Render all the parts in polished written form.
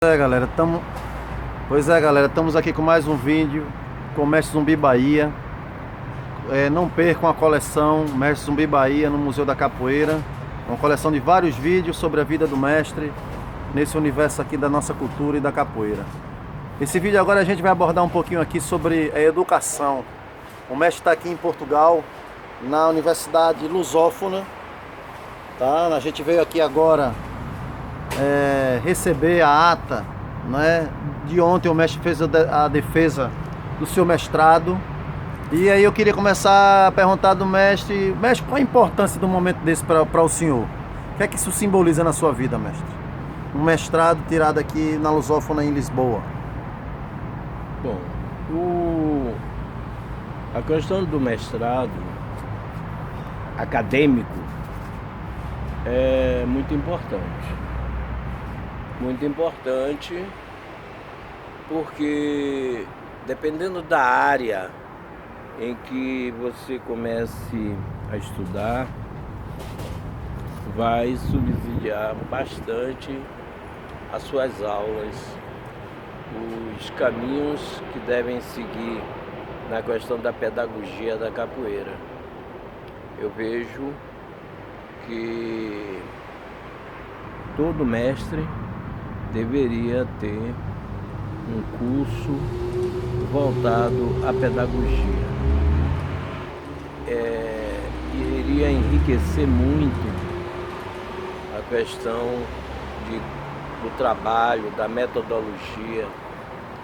Pois é, galera, estamos aqui com mais um vídeo com o Mestre Zumbi Bahia. Não percam a coleção Mestre Zumbi Bahia no Museu da Capoeira. Uma coleção de vários vídeos sobre a vida do mestre nesse universo aqui da nossa cultura e da capoeira. Esse vídeo agora a gente vai abordar um pouquinho aqui sobre a educação. O mestre está aqui em Portugal, na Universidade Lusófona, tá? A gente veio aqui agora receber a ata, né? De ontem o mestre fez a defesa do seu mestrado. E aí eu queria começar a perguntar do mestre, qual a importância do momento desse para o senhor? O que é que isso simboliza na sua vida, mestre? Um mestrado tirado aqui na Lusófona em Lisboa. Bom, a questão do mestrado acadêmico é muito importante. Muito importante porque dependendo da área em que você comece a estudar, vai subsidiar bastante as suas aulas, os caminhos que devem seguir na questão da pedagogia da capoeira. Eu vejo que todo mestre deveria ter um curso voltado à pedagogia. Iria enriquecer muito a questão do trabalho, da metodologia.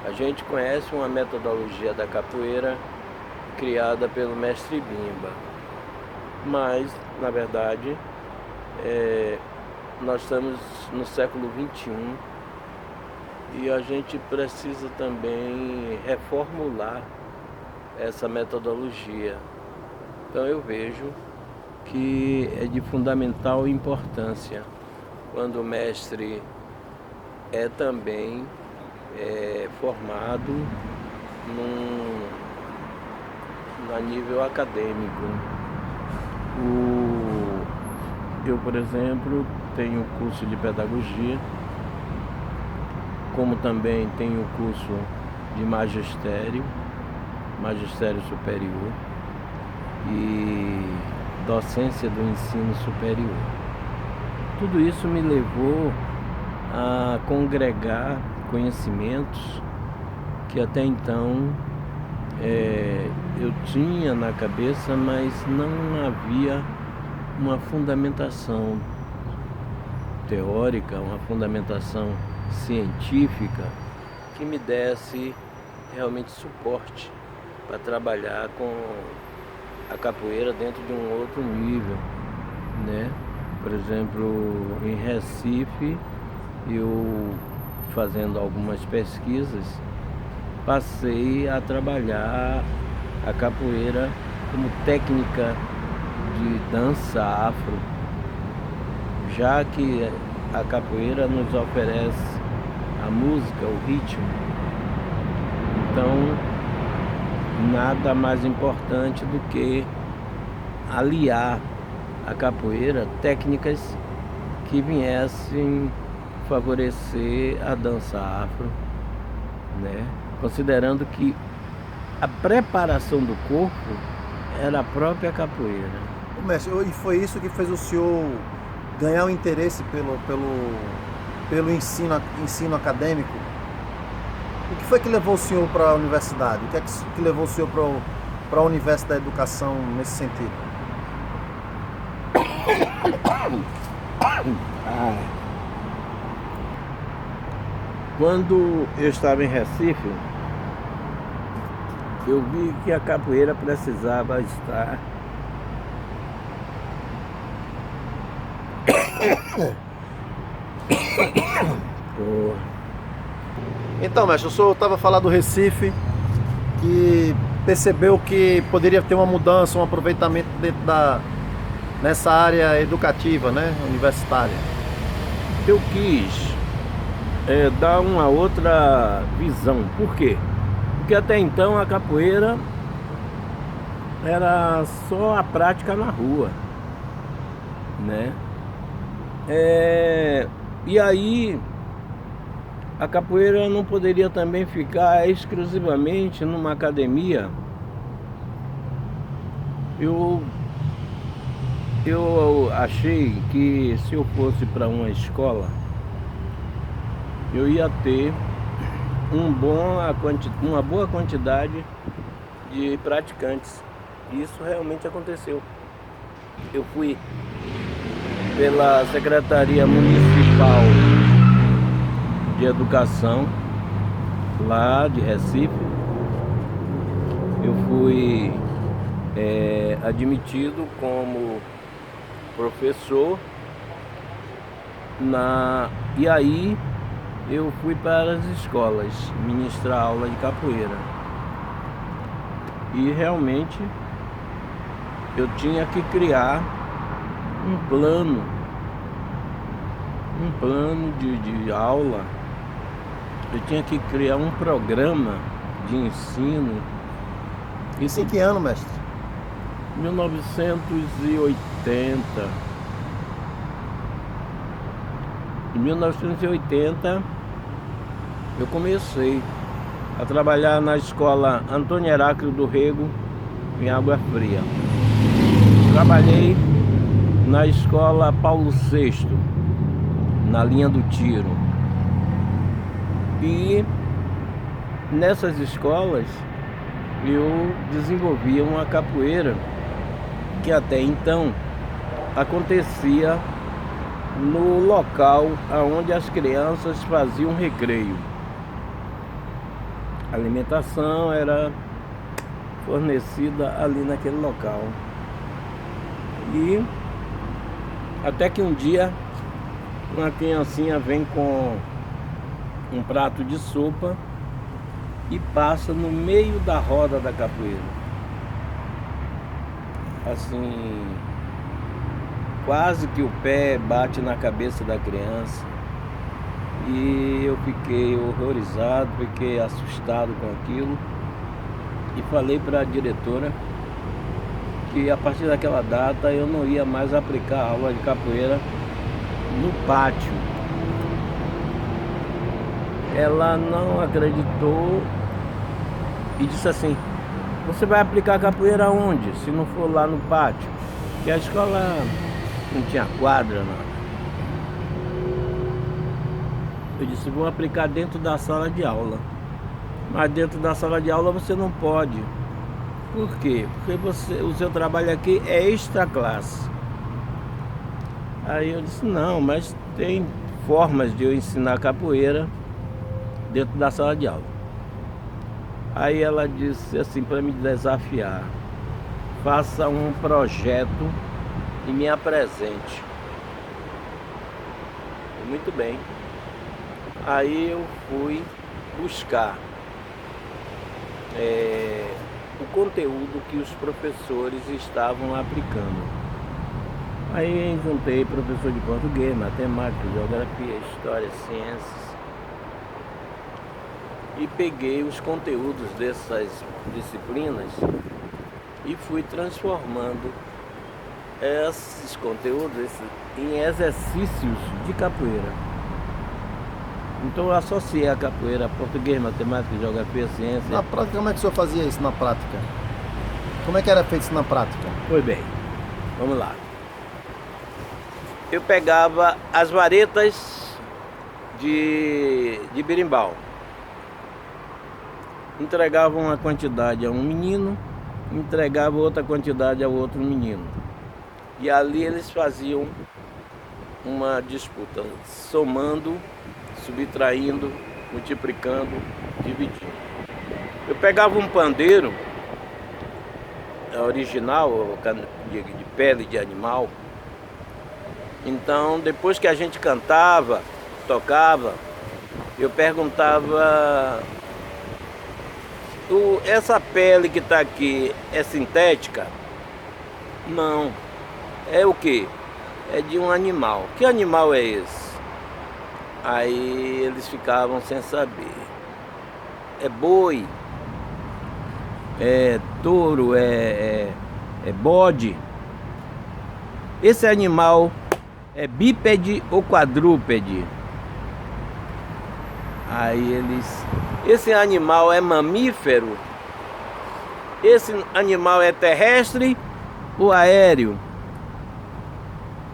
A gente conhece uma metodologia da capoeira criada pelo mestre Bimba, mas, na verdade, nós estamos no século XXI e a gente precisa também reformular essa metodologia. Então eu vejo que é de fundamental importância quando o mestre é também formado a nível acadêmico. Eu, por exemplo, tenho curso de pedagogia, como também tenho curso de magistério superior e docência do ensino superior. Tudo isso me levou a congregar conhecimentos que até então eu tinha na cabeça, mas não havia uma fundamentação teórica, uma fundamentação científica que me desse realmente suporte para trabalhar com a capoeira dentro de um outro nível, né? Por exemplo, em Recife, eu fazendo algumas pesquisas, passei a trabalhar a capoeira como técnica de dança afro, já que a capoeira nos oferece a música, o ritmo. Então, nada mais importante do que aliar a capoeira técnicas que viessem favorecer a dança afro, né? Considerando que a preparação do corpo era a própria capoeira. Mestre, e foi isso que fez o senhor ganhar o interesse pelo ensino acadêmico? O que foi que levou o senhor para a universidade? O que é que levou o senhor para o universo da educação nesse sentido? Quando eu estava em Recife, eu vi que a capoeira precisava estar Então, mestre, o senhor estava falando do Recife, que percebeu que poderia ter uma mudança, um aproveitamento nessa área educativa, né, universitária. Eu quis dar uma outra visão. Por quê? Porque até então a capoeira era só a prática na rua, né? E aí a capoeira não poderia também ficar exclusivamente numa academia. Eu achei que se eu fosse para uma escola, eu ia ter uma boa quantidade de praticantes. E isso realmente aconteceu. Eu fui pela Secretaria Municipal de Educação lá de Recife. Eu fui admitido como professor e aí eu fui para as escolas ministrar aula de capoeira. E realmente eu tinha que criar um plano de aula. Eu tinha que criar um programa de ensino. Isso em que ano, mestre? 1980. Em 1980 eu comecei a trabalhar na escola Antônio Heráclito do Rego, em Água Fria. Trabalhei na escola Paulo VI, na linha do tiro. E nessas escolas eu desenvolvia uma capoeira que até então acontecia no local onde as crianças faziam recreio. A alimentação era fornecida ali naquele local. E até que um dia uma criancinha vem com um prato de sopa e passa no meio da roda da capoeira. Assim, quase que o pé bate na cabeça da criança. E eu fiquei horrorizado, fiquei assustado com aquilo. E falei para a diretora que a partir daquela data eu não ia mais aplicar aula de capoeira no pátio. Ela não acreditou e disse assim: você vai aplicar capoeira onde? Se não for lá no pátio? Porque a escola não tinha quadra, não. Eu disse: vou aplicar dentro da sala de aula. Mas dentro da sala de aula você não pode. Por quê? Porque o seu trabalho aqui é extra classe. Aí eu disse: não, mas tem formas de eu ensinar capoeira dentro da sala de aula. Aí ela disse assim para me desafiar: faça um projeto e me apresente. Muito bem. Aí eu fui buscar o conteúdo que os professores estavam aplicando. Aí juntei professor de português, matemática, geografia, história, ciências e peguei os conteúdos dessas disciplinas e fui transformando esses conteúdos em exercícios de capoeira. Então eu associei a capoeira a português, matemática, geografia, ciência. Na prática, como é que o senhor fazia isso na prática? Como é que era feito isso na prática? Pois bem, vamos lá. Eu pegava as varetas de berimbau, entregava uma quantidade a um menino, entregava outra quantidade ao outro menino. E ali eles faziam uma disputa, somando, subtraindo, multiplicando, dividindo. Eu pegava um pandeiro original, de pele de animal. Então, depois que a gente cantava, tocava, eu perguntava: essa pele que está aqui é sintética? Não. É o quê? É de um animal. Que animal é esse? Aí eles ficavam sem saber. É boi, é touro, é bode. Esse animal é bípede ou quadrúpede? Aí esse animal é mamífero? Esse animal é terrestre ou aéreo?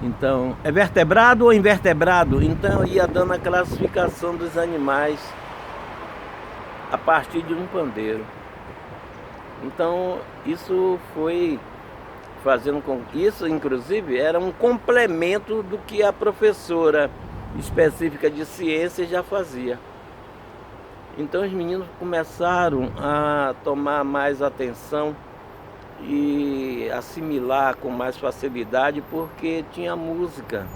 Então, é vertebrado ou invertebrado? Então, ia dando a classificação dos animais a partir de um pandeiro. Então, isso foi fazendo com... Isso, inclusive, era um complemento do que a professora específica de ciências já fazia. Então, os meninos começaram a tomar mais atenção e assimilar com mais facilidade, porque tinha música.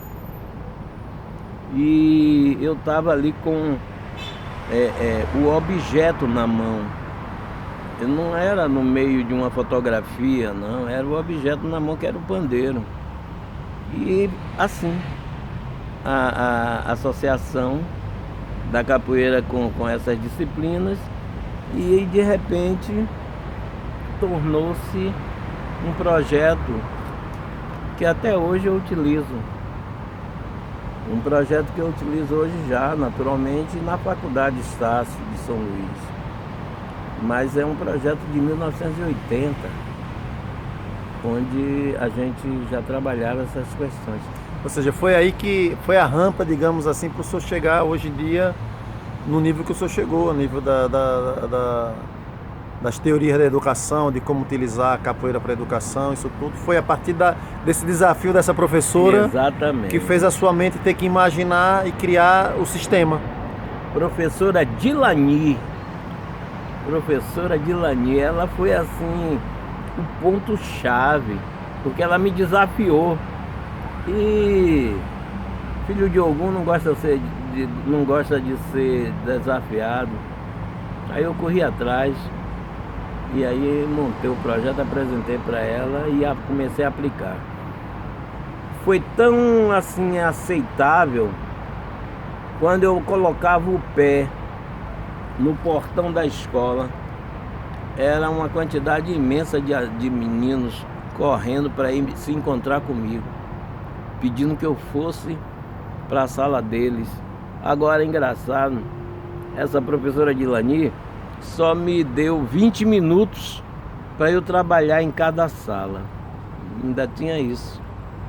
E eu estava ali com o objeto na mão. Eu não era no meio de uma fotografia, não, era o objeto na mão, que era o pandeiro. E assim, a associação da capoeira com essas disciplinas, e de repente tornou-se um projeto que até hoje eu utilizo. Um projeto que eu utilizo hoje já, naturalmente, na Faculdade Estácio de São Luís. Mas é um projeto de 1980, onde a gente já trabalhava essas questões. Ou seja, foi aí que foi a rampa, digamos assim, para o senhor chegar hoje em dia no nível que o senhor chegou, no nível das teorias da educação, de como utilizar a capoeira para a educação, isso tudo foi a partir desse desafio dessa professora. Exatamente. Que fez a sua mente ter que imaginar e criar o sistema. Professora Dilani, ela foi assim o ponto-chave, porque ela me desafiou. E filho de Ogum não gosta de ser desafiado. Aí eu corri atrás e aí montei o projeto, apresentei para ela e comecei a aplicar. Foi tão assim aceitável quando eu colocava o pé no portão da escola. Era uma quantidade imensa de meninos correndo para ir se encontrar comigo, pedindo que eu fosse para a sala deles. Agora, engraçado, essa professora Dilani só me deu 20 minutos para eu trabalhar em cada sala. Ainda tinha isso.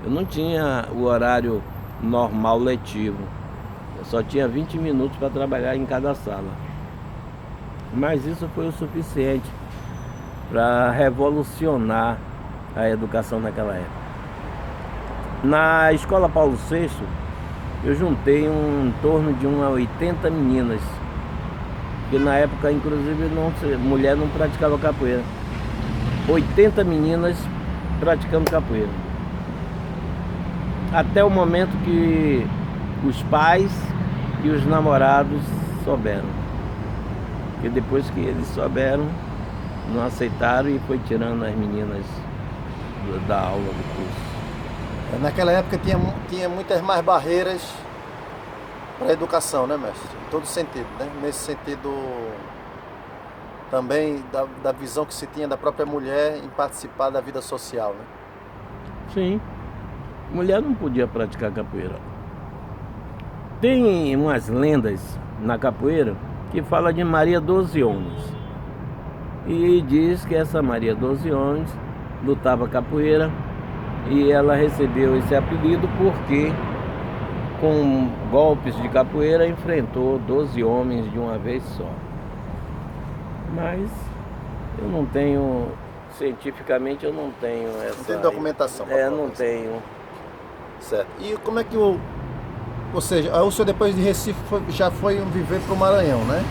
Eu não tinha o horário normal letivo. Eu só tinha 20 minutos para trabalhar em cada sala. Mas isso foi o suficiente para revolucionar a educação naquela época. Na Escola Paulo VI, eu juntei em torno de 80 meninas, que na época, inclusive, mulher não praticava capoeira. 80 meninas praticando capoeira. Até o momento que os pais e os namorados souberam. Porque depois que eles souberam, não aceitaram e foi tirando as meninas da aula do curso. Naquela época tinha muitas mais barreiras para a educação, né, mestre? Em todo sentido, né? Nesse sentido também da visão que se tinha da própria mulher em participar da vida social, né? Sim. Mulher não podia praticar capoeira. Tem umas lendas na capoeira que fala de Maria 12 Homens. E diz que essa Maria 12 Homens lutava capoeira e ela recebeu esse apelido porque com golpes de capoeira enfrentou 12 homens de uma vez só. Mas eu não tenho, cientificamente eu não tenho essa... Não tem documentação. Não tenho. Certo. E como é que ou seja, o senhor depois de Recife já foi viver para o Maranhão, né?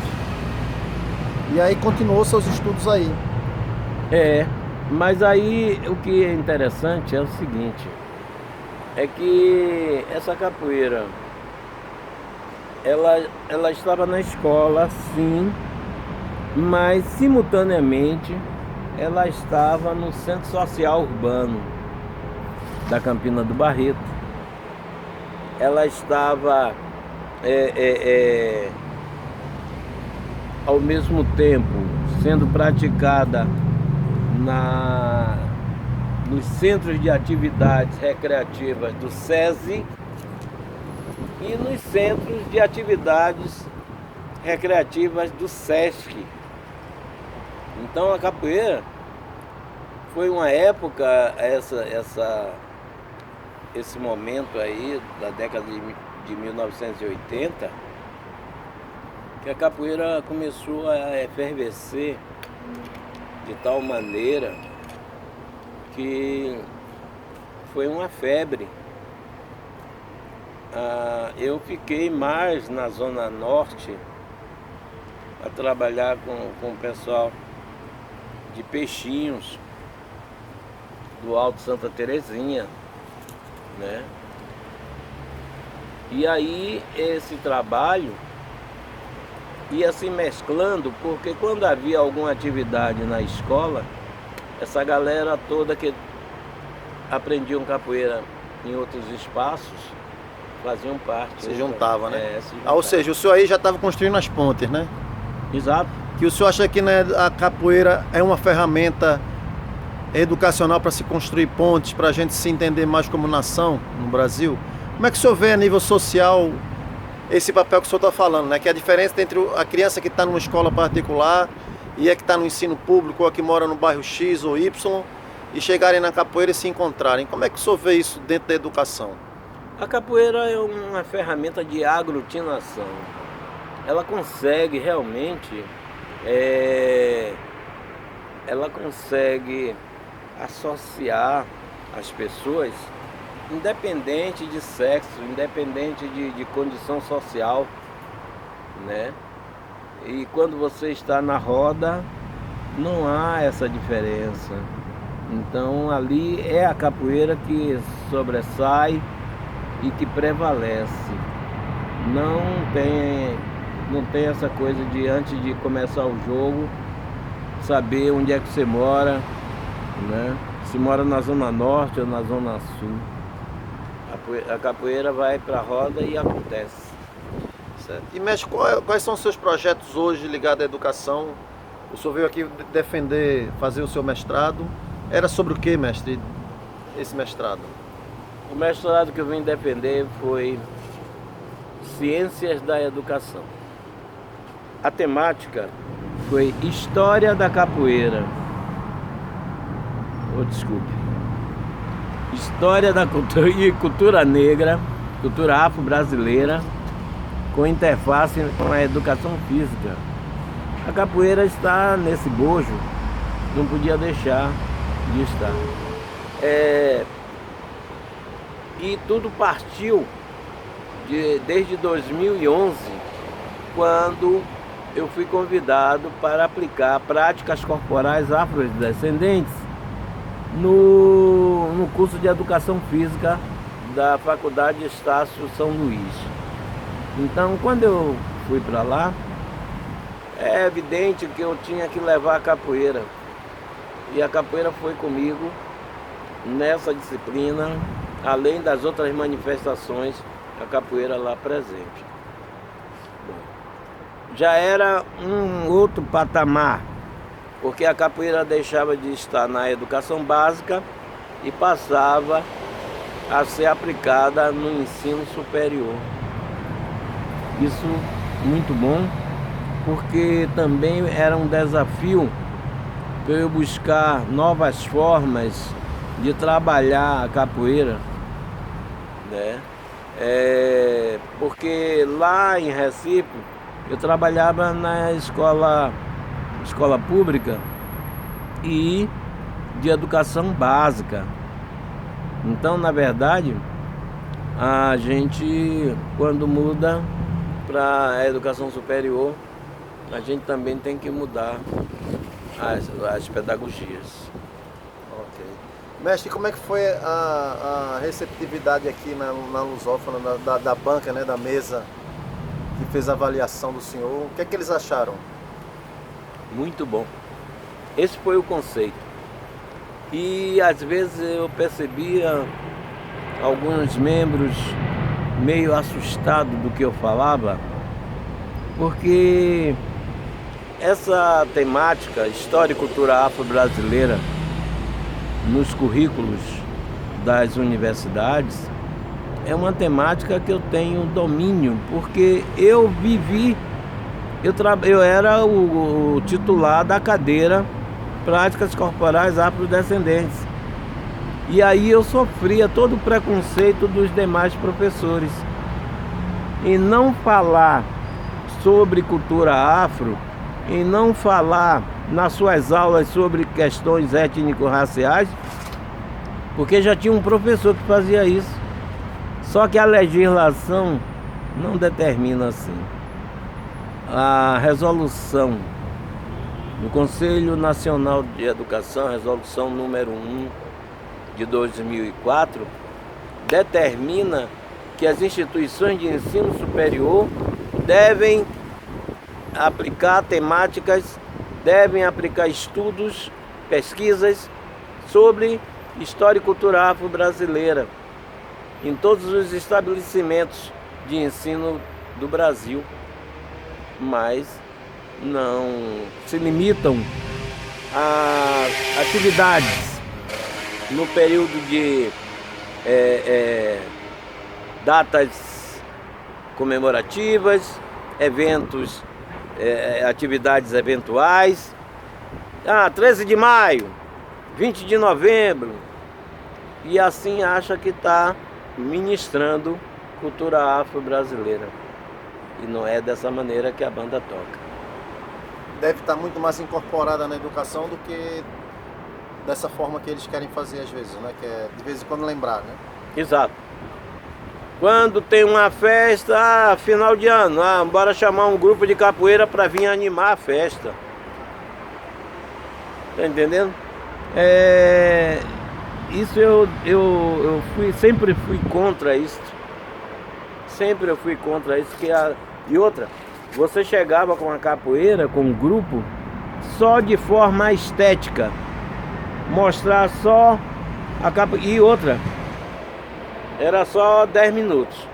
E aí continuou seus estudos aí. Mas aí o que é interessante é o seguinte, é que essa capoeira, ela estava na escola, sim, mas simultaneamente ela estava no Centro Social Urbano da Campina do Barreto. Ela estava ao mesmo tempo sendo praticada nos centros de atividades recreativas do SESI e nos centros de atividades recreativas do SESC. Então a capoeira foi uma época, esse momento aí da década de 1980, que a capoeira começou a efervescer de tal maneira que foi uma febre. Eu fiquei mais na Zona Norte a trabalhar com o pessoal de Peixinhos, do Alto Santa Terezinha, né? E aí esse trabalho ia se mesclando, porque quando havia alguma atividade na escola, essa galera toda que aprendiam capoeira em outros espaços faziam parte. Se juntava, né? Se juntava. Ou seja, o senhor aí já estava construindo as pontes, né? Exato. Que o senhor acha que, né, a capoeira é uma ferramenta educacional para se construir pontes, para a gente se entender mais como nação no Brasil? Como é que o senhor vê a nível social esse papel que o senhor está falando, né? Que é a diferença entre a criança que está numa escola particular e a que está no ensino público, ou a que mora no bairro X ou Y, e chegarem na capoeira e se encontrarem. Como é que o senhor vê isso dentro da educação? A capoeira é uma ferramenta de aglutinação. Ela consegue realmente, ela consegue associar as pessoas, independente de sexo, independente de condição social, né? E quando você está na roda, não há essa diferença. Então ali é a capoeira que sobressai e que prevalece. Não tem essa coisa de, antes de começar o jogo, saber onde é que você mora, né? Se mora na Zona Norte ou na Zona Sul. A capoeira vai para a roda e acontece. Certo. E mestre, quais são os seus projetos hoje ligados à educação? O senhor veio aqui defender, fazer o seu mestrado. Era sobre o que, mestre, esse mestrado? O mestrado que eu vim defender foi Ciências da Educação. A temática foi História da Capoeira. História da cultura e cultura negra, cultura afro-brasileira, com interface com a educação física. A capoeira está nesse bojo, não podia deixar de estar. E tudo partiu desde 2011, quando eu fui convidado para aplicar práticas corporais afrodescendentes no curso de Educação Física da Faculdade Estácio São Luís. Então, quando eu fui para lá, é evidente que eu tinha que levar a capoeira. E a capoeira foi comigo nessa disciplina, além das outras manifestações, a capoeira lá presente. Bom, já era um outro patamar, porque a capoeira deixava de estar na educação básica e passava a ser aplicada no ensino superior. Isso muito bom, porque também era um desafio para eu buscar novas formas de trabalhar a capoeira, né? Porque lá em Recife eu trabalhava na escola pública e de educação básica. Então, na verdade, a gente, quando muda para a educação superior, a gente também tem que mudar as pedagogias. Ok. Mestre, como é que foi a receptividade aqui na Lusófona, da banca, né, da mesa que fez a avaliação do senhor? O que é que eles acharam? Muito bom. Esse foi o conceito. E às vezes eu percebia alguns membros meio assustados do que eu falava, porque essa temática, história e cultura afro-brasileira, nos currículos das universidades, é uma temática que eu tenho domínio, porque eu eu era o titular da cadeira Práticas Corporais Afrodescendentes. E aí eu sofria todo o preconceito dos demais professores. E não falar sobre cultura afro, e não falar nas suas aulas sobre questões étnico-raciais, porque já tinha um professor que fazia isso. Só que a legislação não determina assim. A resolução do Conselho Nacional de Educação, resolução número 1 de 2004, determina que as instituições de ensino superior devem aplicar temáticas, devem aplicar estudos, pesquisas sobre história e cultura afro-brasileira em todos os estabelecimentos de ensino do Brasil, mas não se limitam a atividades no período de datas comemorativas, eventos, atividades eventuais. 13 de maio, 20 de novembro, e assim acha que está ministrando cultura afro-brasileira. E não é dessa maneira que a banda toca. Deve estar muito mais incorporada na educação do que dessa forma que eles querem fazer às vezes, né? Que é de vez em quando lembrar, né? Exato. Quando tem uma festa, final de ano, bora chamar um grupo de capoeira para vir animar a festa. Tá entendendo? Isso eu sempre fui contra isso. Sempre eu fui contra isso. E outra, você chegava com a capoeira, com um grupo, só de forma estética. Mostrar só a capoeira. E outra, era só 10 minutos.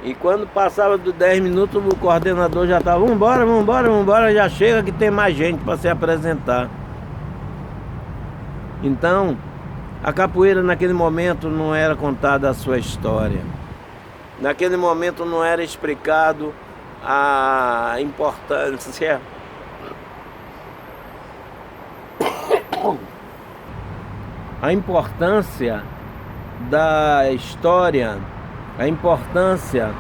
E quando passava dos 10 minutos, o coordenador já estava: vambora, já chega que tem mais gente para se apresentar. Então, a capoeira naquele momento não era contada a sua história. Naquele momento não era explicado a importância da história, a importância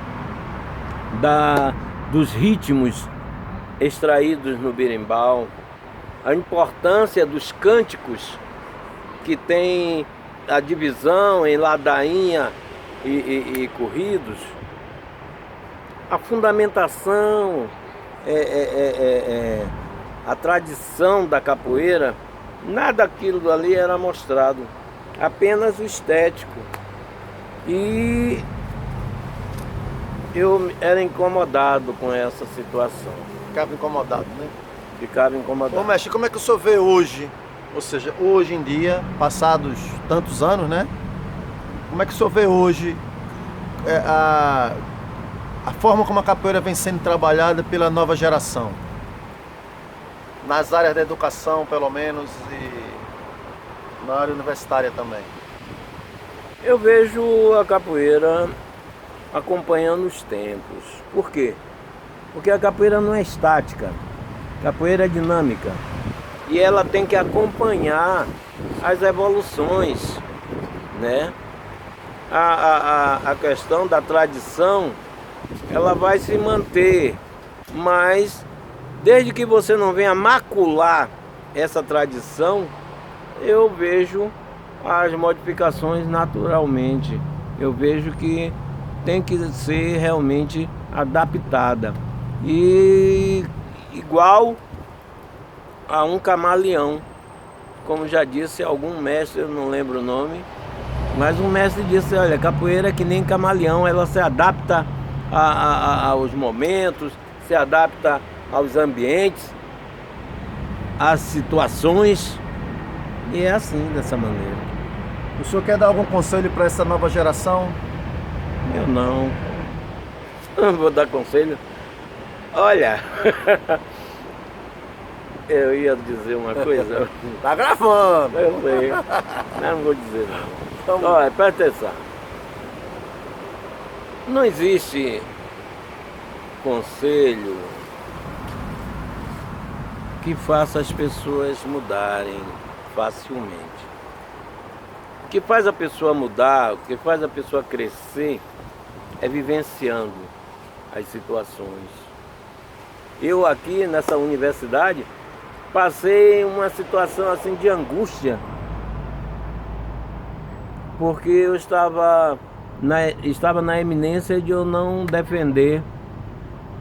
dos ritmos extraídos no berimbau, a importância dos cânticos que tem a divisão em ladainha e corridos, a fundamentação, a tradição da capoeira, nada daquilo ali era mostrado, apenas o estético. E eu era incomodado com essa situação. Ficava incomodado, né? Ficava incomodado. Ô mestre, como é que o senhor vê hoje, ou seja, hoje em dia, passados tantos anos, né? Como é que o senhor vê hoje a forma como a capoeira vem sendo trabalhada pela nova geração? Nas áreas da educação, pelo menos, e na área universitária também. Eu vejo a capoeira acompanhando os tempos. Por quê? Porque a capoeira não é estática. A capoeira é dinâmica. E ela tem que acompanhar as evoluções, né? A questão da tradição, ela vai se manter, mas desde que você não venha macular essa tradição, eu vejo as modificações naturalmente. Eu vejo que tem que ser realmente adaptada. E igual a um camaleão, como já disse algum mestre, eu não lembro o nome, mas um mestre disse: olha, capoeira é que nem camaleão, ela se adapta aos momentos, se adapta aos ambientes, às situações, e é assim, dessa maneira. O senhor quer dar algum conselho para essa nova geração? Eu não vou dar conselho. Olha, eu ia dizer uma coisa. Tá gravando! Eu sei, mas não vou dizer não. Olha, presta atenção. Não existe conselho que faça as pessoas mudarem facilmente. O que faz a pessoa mudar, o que faz a pessoa crescer é vivenciando as situações. Eu aqui nessa universidade passei uma situação assim de angústia, porque eu estava na iminência de eu não defender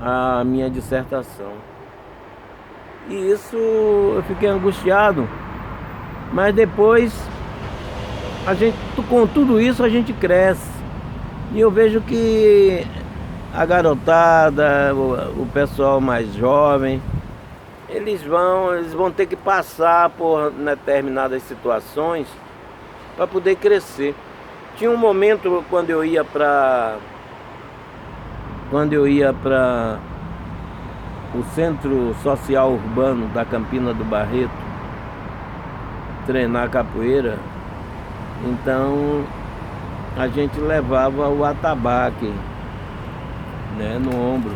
a minha dissertação. E isso eu fiquei angustiado, mas depois com tudo isso a gente cresce. E eu vejo que a garotada, o pessoal mais jovem, eles vão ter que passar por determinadas situações para poder crescer. Tinha um momento quando eu ia para o Centro Social Urbano da Campina do Barreto treinar capoeira, então a gente levava o atabaque, né, no ombro.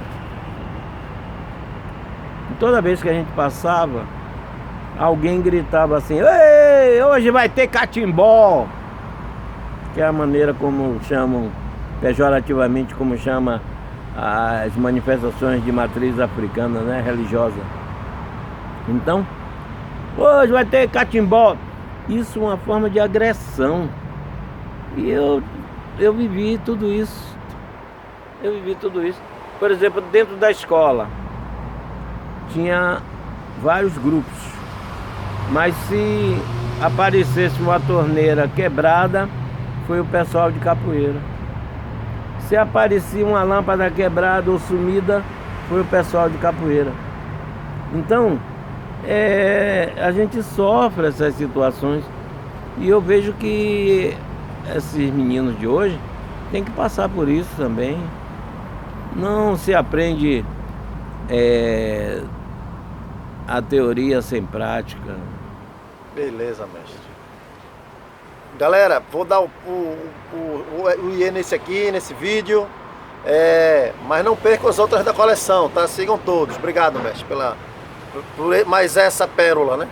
E toda vez que a gente passava, alguém gritava assim: "Ei, hoje vai ter catimbó!", que é a maneira como chamam, pejorativamente, como chama as manifestações de matriz africana, né, religiosa. Então, hoje vai ter catimbó. Isso é uma forma de agressão. E eu vivi tudo isso. Por exemplo, dentro da escola tinha vários grupos, mas se aparecesse uma torneira quebrada, foi o pessoal de capoeira. Se aparecia uma lâmpada quebrada ou sumida, foi o pessoal de capoeira. Então, a gente sofre essas situações, e eu vejo que esses meninos de hoje têm que passar por isso também. Não se aprende a teoria sem prática. Beleza, mestre. Galera, vou dar o IE nesse vídeo, mas não percam as outras da coleção, tá? Sigam todos. Obrigado, mestre, por mais essa pérola, né?